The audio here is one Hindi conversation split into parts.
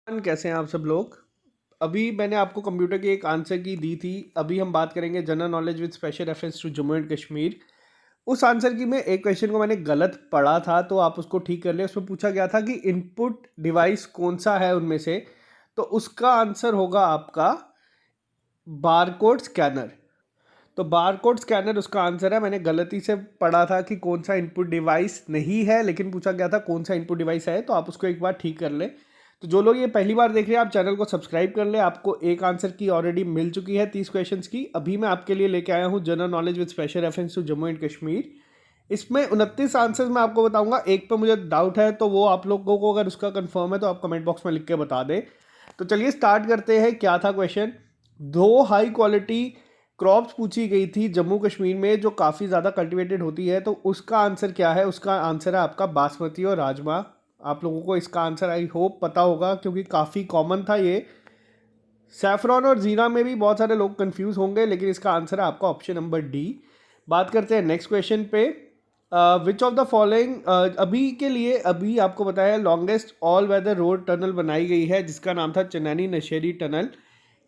कैसे हैं आप सब लोग। अभी मैंने आपको कंप्यूटर की एक आंसर की दी थी। अभी हम बात करेंगे general knowledge with special reference to Jammu and Kashmir. उस आंसर की मैं एक क्वेश्चन को मैंने गलत पढ़ा था, तो आप उसको ठीक कर ले। उसमें पूछा गया था कि इनपुट डिवाइस कौन सा है उनमें से, तो उसका आंसर होगा आपका बारकोड स्कैनर। तो बारकोड स्कैनर उसका आंसर है। मैंने गलती से पढ़ा था कि कौन सा इनपुट डिवाइस नहीं है, लेकिन पूछा गया था कौन सा इनपुट डिवाइस है, तो आप उसको एक बार ठीक कर लें। तो जो लोग ये पहली बार देख रहे हैं, आप चैनल को सब्सक्राइब कर ले। आपको एक आंसर की ऑलरेडी मिल चुकी है 30 क्वेश्चंस की। अभी मैं आपके लिए लेके आया हूँ general knowledge with special reference to Jammu and Kashmir. इसमें 29 आंसर्स मैं आपको बताऊंगा। एक पे मुझे डाउट है, तो वो आप लोगों को अगर उसका कंफर्म है तो आप कमेंट बॉक्स में लिख के बता दें। तो चलिए स्टार्ट करते हैं। क्या था क्वेश्चन? दो हाई क्वालिटी क्रॉप्स पूछी गई थी जम्मू कश्मीर में जो काफ़ी ज़्यादा कल्टिवेटेड होती है, तो उसका आंसर क्या है? उसका आंसर है आपका बासमती और राजमा। आप लोगों को इसका आंसर आई होप पता होगा, क्योंकि काफ़ी कॉमन था ये। सैफरॉन और जीरा में भी बहुत सारे लोग कंफ्यूज होंगे, लेकिन इसका आंसर है आपका ऑप्शन नंबर डी। बात करते हैं नेक्स्ट क्वेश्चन पे। विच ऑफ द फॉलोइंग, अभी के लिए अभी आपको बताया longest all weather road tunnel बनाई गई है, जिसका नाम था चनैनी नशेरी टनल।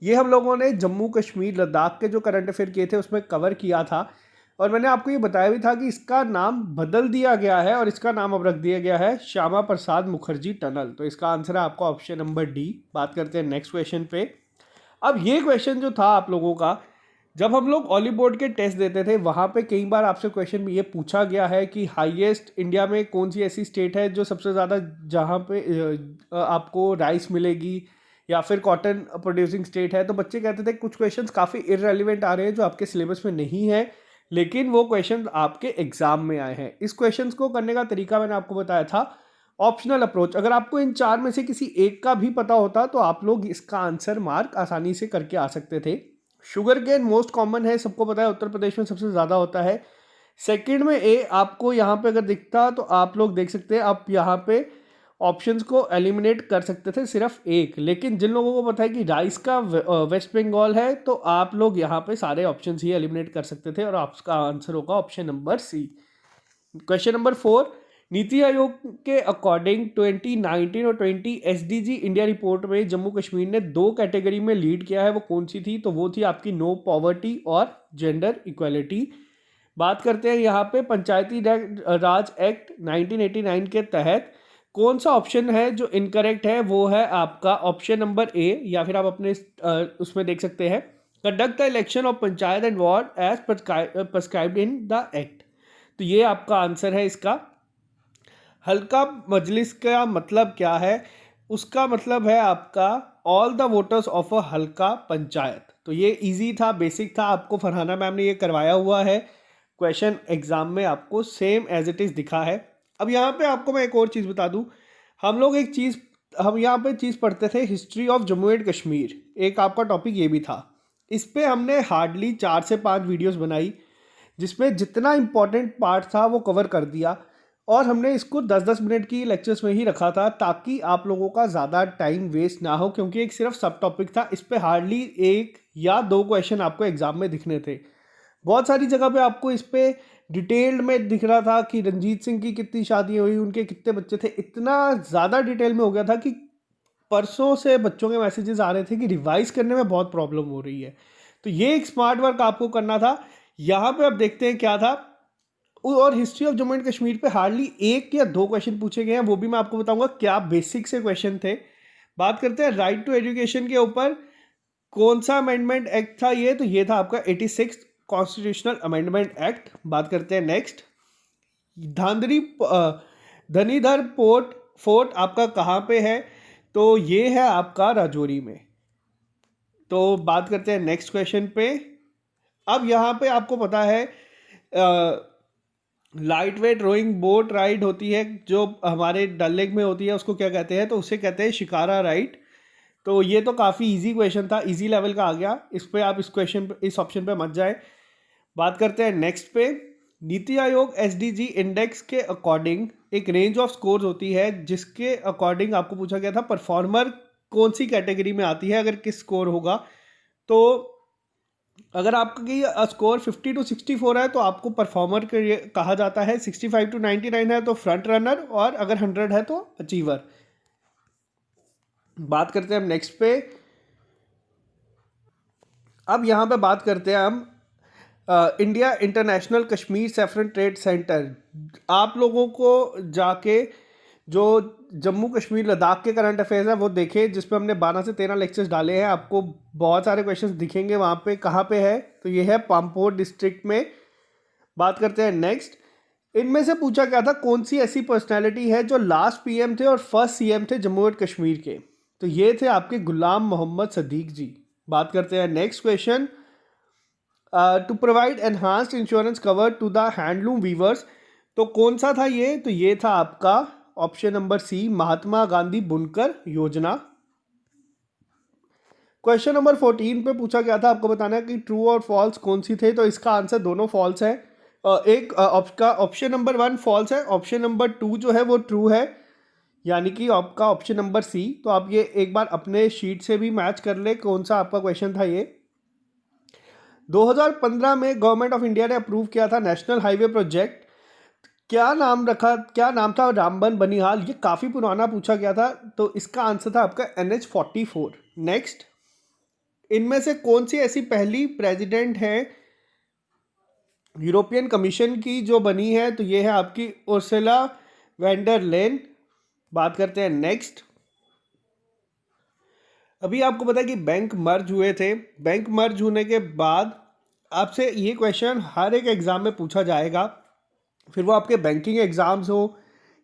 ये हम लोगों ने जम्मू कश्मीर लद्दाख के जो करंट अफेयर किए थे उसमें कवर किया था, और मैंने आपको ये बताया भी था कि इसका नाम बदल दिया गया है और इसका नाम अब रख दिया गया है श्यामा प्रसाद मुखर्जी टनल। तो इसका आंसर है आपका ऑप्शन नंबर डी। बात करते हैं नेक्स्ट क्वेश्चन पे। अब ये क्वेश्चन जो था आप लोगों का, जब हम लोग ऑली बोर्ड के टेस्ट देते थे वहाँ पे कई बार आपसे क्वेश्चन में ये पूछा गया है कि हाईएस्ट इंडिया में कौन सी ऐसी स्टेट है जो सबसे ज़्यादा, जहाँ पे आपको राइस मिलेगी, या फिर कॉटन प्रोड्यूसिंग स्टेट है। तो बच्चे कहते थे कुछ क्वेश्चंस काफ़ी इररेलेवेंट आ रहे हैं जो आपके सिलेबस में नहीं है, लेकिन वो क्वेश्चन आपके एग्जाम में आए हैं। इस क्वेश्चंस को करने का तरीका मैंने आपको बताया था, ऑप्शनल अप्रोच। अगर आपको इन चार में से किसी एक का भी पता होता तो आप लोग इसका आंसर मार्क आसानी से करके आ सकते थे। शुगर केन मोस्ट कॉमन है, सबको पता है, उत्तर प्रदेश में सबसे ज़्यादा होता है। सेकंड में ए आपको यहाँ पे अगर दिखता तो आप लोग देख सकते हैं, आप यहाँ पे ऑप्शंस को एलिमिनेट कर सकते थे सिर्फ एक। लेकिन जिन लोगों को पता है कि राइस का वेस्ट बंगाल है, तो आप लोग यहाँ पे सारे ऑप्शंस ही एलिमिनेट कर सकते थे, और आपका आंसर होगा option number C. Question number 4। NITI आयोग के अकॉर्डिंग 2019 और 20 एसडीजी इंडिया रिपोर्ट में जम्मू कश्मीर ने दो कैटेगरी में लीड किया है, वो कौन सी थी? तो वो थी आपकी नो पॉवर्टी और जेंडर इक्वालिटी। बात करते हैं यहाँ पे पंचायती राज एक्ट 1989 के तहत कौन सा ऑप्शन है जो इनकरेक्ट है? वो है आपका ऑप्शन नंबर ए, या फिर आप अपने उसमें देख सकते हैं, conduct the election of panchayat and ward as prescribed in the act. तो ये आपका आंसर है इसका। हल्का मजलिस का मतलब क्या है? उसका मतलब है आपका all the voters of a हल्का पंचायत। तो ये इजी था, बेसिक था, आपको फरहाना मैम ने ये करवाया हुआ है। क्वेश्चन एग्जाम में आपको सेम एज इट इज़ दिखा है। अब यहाँ पे आपको मैं एक और चीज़ बता दूँ। हम यहाँ पे चीज़ पढ़ते थे, history of Jammu and Kashmir, एक आपका टॉपिक ये भी था। इस पे हमने हार्डली 4 से 5 वीडियोस बनाई, जिसमें जितना इंपॉर्टेंट पार्ट था वो कवर कर दिया, और हमने इसको 10-10 मिनट की लेक्चर्स में ही रखा था ताकि आप लोगों का ज़्यादा टाइम वेस्ट ना हो, क्योंकि एक सिर्फ सब टॉपिक था। इस पे हार्डली एक या दो क्वेश्चन आपको एग्जाम में दिखने थे। बहुत सारी जगह पे आपको इस पे डिटेल्ड में दिख रहा था कि रंजीत सिंह की कितनी शादी हुई, उनके कितने बच्चे थे। इतना ज़्यादा डिटेल में हो गया था कि परसों से बच्चों के मैसेजेस आ रहे थे कि रिवाइज करने में बहुत प्रॉब्लम हो रही है। तो ये एक स्मार्ट वर्क आपको करना था। यहाँ पे अब देखते हैं क्या था। और history of Jammu and Kashmir पे हार्डली एक या दो क्वेश्चन पूछे गए हैं, वो भी मैं आपको बताऊंगा क्या बेसिक से क्वेश्चन थे। बात करते हैं राइट टू एजुकेशन के ऊपर। कौन सा अमेंडमेंट एक्ट था ये? तो ये था आपका 86 कॉन्स्टिट्यूशनल अमेंडमेंट एक्ट। बात करते हैं नेक्स्ट। धांधरी धनीधर फोर्ट आपका कहाँ पे है? तो ये है आपका राजौरी में। तो बात करते हैं नेक्स्ट क्वेश्चन पे। अब यहाँ पे आपको पता है light weight rowing boat ride होती है जो हमारे डल लेक में होती है, उसको क्या कहते हैं? तो उसे कहते हैं शिकारा राइड। तो ये तो काफ़ी इजी क्वेश्चन था, इजी लेवल का आ गया। इस पे आप इस ऑप्शन पे मत जाए। बात करते हैं नेक्स्ट पे। नीति आयोग एसडीजी इंडेक्स के अकॉर्डिंग एक रेंज ऑफ स्कोर्स होती है, जिसके अकॉर्डिंग आपको पूछा गया था परफॉर्मर कौन सी कैटेगरी में आती है, अगर किस स्कोर होगा। तो अगर आपकी स्कोर 50 to 64 है तो आपको परफॉर्मर कहा जाता है, 65 to 99 है तो फ्रंट रनर, और अगर 100 है तो अचीवर। बात करते हैं हम नेक्स्ट पे। अब यहाँ पे बात करते हैं हम India international Kashmir saffron trade centre. आप लोगों को जाके जो जम्मू कश्मीर लद्दाख के करंट अफेयर्स हैं वो देखें, जिसपे हमने 12 से 13 लेक्चर्स डाले हैं। आपको बहुत सारे क्वेश्चंस दिखेंगे वहाँ पे। कहाँ पे है? तो ये है पाम्पोर डिस्ट्रिक्ट में। बात करते हैं नेक्स्ट। इनमें से पूछा गया था कौन सी ऐसी पर्सनैलिटी है जो लास्ट पीएम थे और फर्स्ट सीएम थे जम्मू एंड कश्मीर के। तो ये थे आपके गुलाम मोहम्मद सदीक जी। बात करते हैं next question. To provide enhanced insurance cover to the handloom weavers. तो कौन सा था ये? तो ये था आपका option number C, Mahatma Gandhi Bunkar Yojana. Question number 14 पे पूछा गया था, आपको बताना है कि ट्रू और फॉल्स कौन सी थे। तो इसका आंसर दोनों फॉल्स है। एक आपका ऑप्शन नंबर 1 फॉल्स है, ऑप्शन नंबर 2 जो है वो ट्रू है, यानी कि आपका ऑप्शन नंबर सी। तो आप ये एक बार अपने शीट से भी मैच कर ले कौन सा आपका क्वेश्चन था ये। 2015 में गवर्नमेंट ऑफ इंडिया ने अप्रूव किया था नेशनल हाईवे प्रोजेक्ट। क्या नाम था? रामबन बनिहाल। ये काफ़ी पुराना पूछा गया था, तो इसका आंसर था आपका NH44। नेक्स्ट, इनमें से कौन सी ऐसी पहली प्रेसिडेंट है यूरोपियन कमीशन की जो बनी है? तो ये है आपकी उर्सुला वेंडर लेन। बात करते हैं नेक्स्ट। अभी आपको पता है कि बैंक मर्ज हुए थे। बैंक मर्ज होने के बाद आपसे ये क्वेश्चन हर एक एग्ज़ाम में पूछा जाएगा, फिर वो आपके बैंकिंग एग्ज़ाम्स हो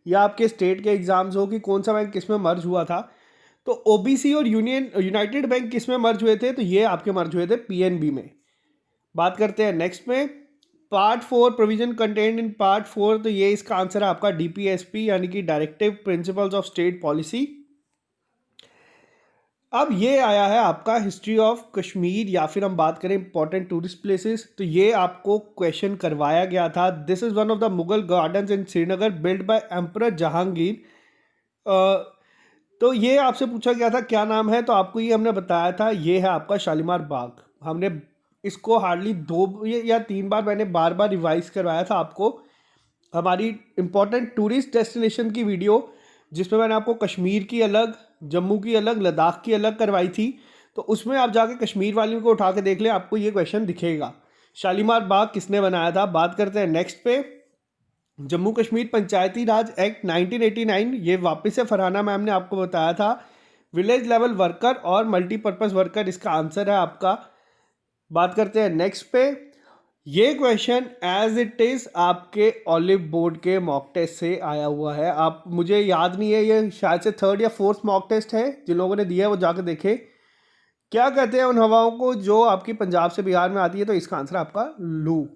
या आपके स्टेट के एग्ज़ाम्स हो, कि कौन सा बैंक किस में मर्ज हुआ था। तो ओबीसी और यूनाइटेड बैंक किस में मर्ज हुए थे? तो ये आपके मर्ज हुए थे पीएनबी में। बात करते हैं नेक्स्ट में। Part 4 provision content in part 4। तो ये इसका आंसर है आपका डीपीएसपी, यानी कि directive principles of state policy. अब ये आया है आपका हिस्ट्री ऑफ कश्मीर, या फिर हम बात करें इंपॉर्टेंट टूरिस्ट प्लेसेस। तो ये आपको क्वेश्चन करवाया गया था। This is one of the Mughal gardens in Srinagar build by emperor Jahangir. तो ये आपसे पूछा गया था क्या नाम है, तो आपको ये हमने बताया था, ये है आपका शालीमार बाग। हमने इसको हार्डली 2 या 3 बार मैंने बार बार रिवाइज करवाया था आपको। हमारी इंपॉर्टेंट टूरिस्ट डेस्टिनेशन की वीडियो, जिसमें मैंने आपको कश्मीर की अलग, जम्मू की अलग, लद्दाख की अलग करवाई थी, तो उसमें आप जाके कश्मीर वाली को उठा के देख लें, आपको ये क्वेश्चन दिखेगा। शालीमार बाग किसने बनाया था? बात करते हैं नेक्स्ट पे। जम्मू कश्मीर पंचायती राज एक्ट 1989, ये वापस से फरहाना मैम ने आपको बताया था। विलेज लेवल वर्कर और मल्टीपर्पज़ वर्कर इसका आंसर है आपका। बात करते हैं नेक्स्ट पे। ये क्वेश्चन एज इट इज़ आपके ऑलिव बोर्ड के मॉक टेस्ट से आया हुआ है। आप, मुझे याद नहीं है, ये शायद से 3rd या 4th मॉक टेस्ट है। जिन लोगों ने दिया है वो जाकर देखे। क्या कहते हैं उन हवाओं को जो आपकी पंजाब से बिहार में आती है? तो इसका आंसर आपका लू।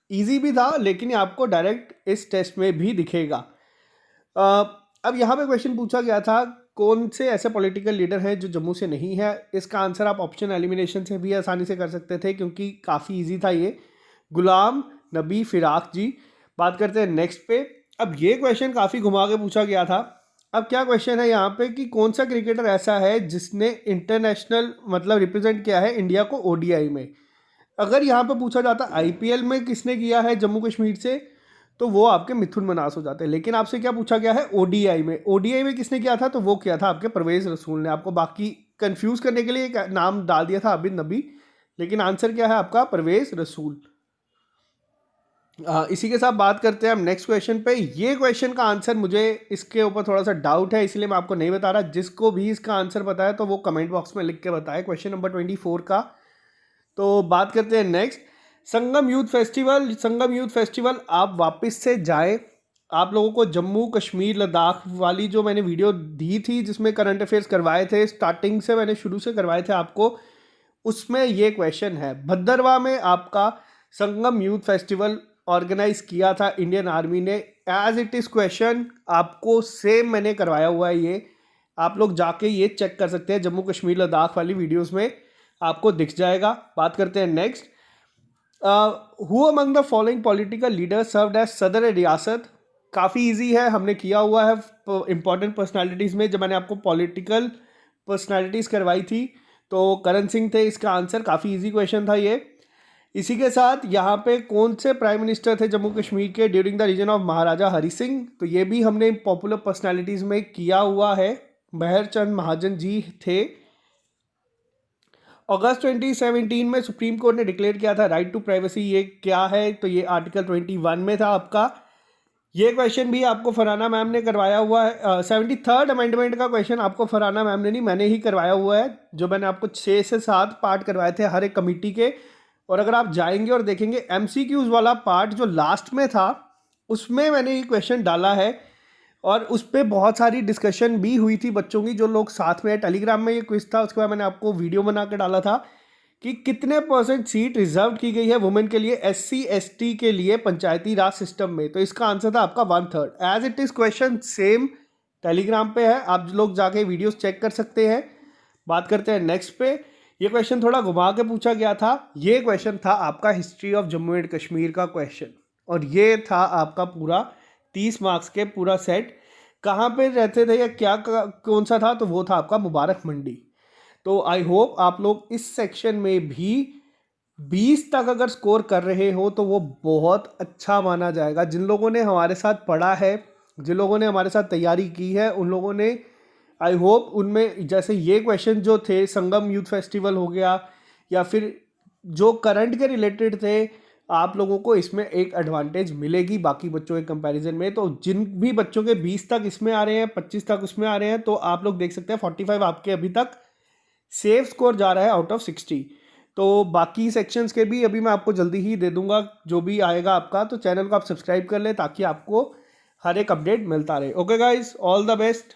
इजी भी था, लेकिन ये आपको डायरेक्ट इस टेस्ट में भी दिखेगा। अब यहाँ पे क्वेश्चन पूछा गया था कौन से ऐसे पॉलिटिकल लीडर हैं जो जम्मू से नहीं है। इसका आंसर आप ऑप्शन एलिमिनेशन से भी आसानी से कर सकते थे, क्योंकि काफ़ी इजी था ये। गुलाम नबी फिराक जी। बात करते हैं नेक्स्ट पे। अब ये क्वेश्चन काफ़ी घुमा के पूछा गया था। अब क्या क्वेश्चन है यहाँ पे कि कौन सा क्रिकेटर ऐसा है जिसने इंटरनेशनल मतलब रिप्रेजेंट किया है इंडिया को ओडीआई में। अगर यहाँ पे पूछा जाता आईपीएल में किसने किया है जम्मू कश्मीर से, तो वो आपके मिथुन मनास हो जाते हैं। लेकिन आपसे क्या पूछा गया है? ओडीआई में। ओडीआई में किसने किया था? तो वो किया था आपके परवेज रसूल ने। आपको बाकी कंफ्यूज करने के लिए एक नाम डाल दिया था आबिद नबी, लेकिन आंसर क्या है आपका? परवेज रसूल। इसी के साथ बात करते हैं हम नेक्स्ट क्वेश्चन पे। ये क्वेश्चन का आंसर मुझे इसके ऊपर थोड़ा सा डाउट है, इसलिए मैं आपको नहीं बता रहा। जिसको भी इसका आंसर पता है तो वो कमेंट बॉक्स में लिख के बताए। क्वेश्चन नंबर 24 का। तो बात करते हैं नेक्स्ट। संगम यूथ फेस्टिवल। संगम यूथ फेस्टिवल आप वापस से जाएं। आप लोगों को जम्मू कश्मीर लद्दाख वाली जो मैंने वीडियो दी थी, जिसमें करंट अफेयर्स करवाए थे, स्टार्टिंग से मैंने शुरू से करवाए थे आपको, उसमें ये क्वेश्चन है। भद्रवाह में आपका संगम यूथ फेस्टिवल ऑर्गेनाइज किया था इंडियन आर्मी ने। एज इट इज़ क्वेश्चन आपको सेम मैंने करवाया हुआ है ये। आप लोग जाके ये चेक कर सकते हैं, जम्मू कश्मीर लद्दाख वाली वीडियोस में आपको दिख जाएगा। बात करते हैं next. Who among the following political leader served as Sadar Riyasat. काफ़ी इजी है, हमने किया हुआ है इंपॉर्टेंट पर्सनालिटीज़ में। जब मैंने आपको पॉलिटिकल पर्सनालिटीज़ करवाई थी तो करण सिंह थे इसका आंसर। काफ़ी इजी क्वेश्चन था ये। इसी के साथ यहाँ पे कौन से प्राइम मिनिस्टर थे जम्मू कश्मीर के ड्यूरिंग द रीजन ऑफ महाराजा हरि सिंह। तो ये भी हमने पॉपुलर पर्सनालिटीज़ में किया हुआ है। मेहरचंद महाजन जी थे। अगस्त 2017 में सुप्रीम कोर्ट ने डिक्लेयर किया था राइट टू प्राइवेसी, ये क्या है? तो ये आर्टिकल 21 में था आपका। ये क्वेश्चन भी आपको फरहाना मैम ने करवाया हुआ है। 73rd अमेंडमेंट का क्वेश्चन आपको फरहाना मैम ने नहीं, मैंने ही करवाया हुआ है, जो मैंने आपको 6 से 7 पार्ट करवाए थे हर एक कमेटी के। और अगर आप जाएंगे और देखेंगे MCQs वाला पार्ट जो लास्ट में था, उसमें मैंने ये क्वेश्चन डाला है और उस पर बहुत सारी डिस्कशन भी हुई थी बच्चों की, जो लोग साथ में टेलीग्राम में ये क्विज था। उसके बाद मैंने आपको वीडियो बना के डाला था कि कितने % सीट रिजर्व की गई है वुमेन के लिए, SC ST के लिए पंचायती राज सिस्टम में। तो इसका आंसर था आपका 1/3। As it is question same Telegram पे है, आप लोग जाके वीडियोस चेक कर सकते हैं। बात करते हैं नेक्स्ट पे। ये क्वेश्चन थोड़ा घुमा के पूछा गया था। ये क्वेश्चन था आपका history of Jammu and Kashmir का क्वेश्चन, और ये था आपका पूरा 30 मार्क्स के पूरा सेट। कहाँ पे रहते थे या क्या कौन सा था? तो वो था आपका मुबारक मंडी। तो आई होप आप लोग इस सेक्शन में भी 20 तक अगर स्कोर कर रहे हो तो वो बहुत अच्छा माना जाएगा। जिन लोगों ने हमारे साथ पढ़ा है, जिन लोगों ने हमारे साथ तैयारी की है, उन लोगों ने आई होप उनमें जैसे ये क्वेश्चन जो थे संगम यूथ फेस्टिवल हो गया या फिर जो करंट के रिलेटेड थे, आप लोगों को इसमें एक एडवांटेज मिलेगी बाकी बच्चों के कंपैरिजन में। तो जिन भी बच्चों के 20 तक इसमें आ रहे हैं, 25 तक उसमें आ रहे हैं, तो आप लोग देख सकते हैं 45 आपके अभी तक सेफ स्कोर जा रहा है आउट ऑफ 60। तो बाकी सेक्शंस के भी अभी मैं आपको जल्दी ही दे दूंगा जो भी आएगा आपका। तो चैनल को आप सब्सक्राइब कर ले ताकि आपको हर एक अपडेट मिलता रहे। Okay guys, all the best.